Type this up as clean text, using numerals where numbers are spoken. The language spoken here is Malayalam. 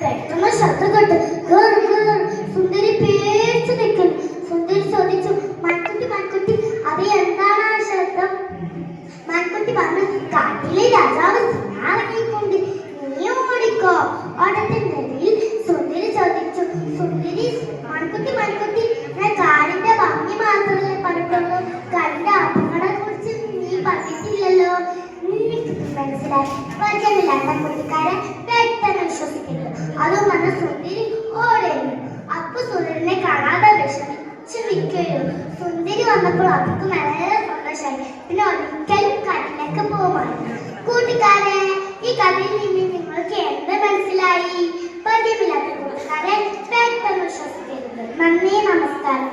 പെട്ടെന്ന് ശബ്ദം കേട്ട് സുന്ദരി പേടിച്ചു നിൽക്കുന്നു. സുന്ദരി ചോദിച്ചു, മൺകുട്ടി മൺകുട്ടി, അത് എന്താണ് ആ ശബ്ദം? മൺകുട്ടി പറഞ്ഞു, കാട്ടിലെ രാജാവ് ഇറങ്ങിക്കൊണ്ട് നീ ഓടിക്കോ. ഓട്ടത്തിനിടയിൽ സുന്ദരി ചോദിച്ചു, സുന്ദരി മൺകുട്ടി മൺകുട്ടി, ഞാൻ കാടിന്റെ ഭംഗി മാത്രമല്ലേ പറഞ്ഞിട്ടുള്ളൂ, കാടിന്റെ അപകടത്തെ കുറിച്ച് നീ പറഞ്ഞിട്ടില്ലല്ലോ. മനസ്സിലായി. പരിചയമില്ലാത്ത കുട്ടിക്കാരെ പെട്ടെന്ന് വിശ്വസിക്കരുത്. അതും പറഞ്ഞ സുന്ദരി ഓടുന്നു. അപ്പൊ സുന്ദരനെ കാണാതെ വിഷമിച്ചു നിൽക്കുകയുള്ളൂ. സുന്ദരി വന്നപ്പോൾ അവർക്ക് വളരെ സന്തോഷമായി. പിന്നെ ഒരിക്കലും കാട്ടിലേക്ക് പോകുമായിരുന്നു. കൂട്ടുകാരെ, ഈ കഥയിൽ നിന്ന് നിങ്ങൾക്ക് എന്ത് മനസ്സിലായി? പരിചയമില്ലാത്ത കൂട്ടുകാരെ പെട്ടെന്ന് വിശ്വസിക്കരുത്. നന്ദി, നമസ്കാരം.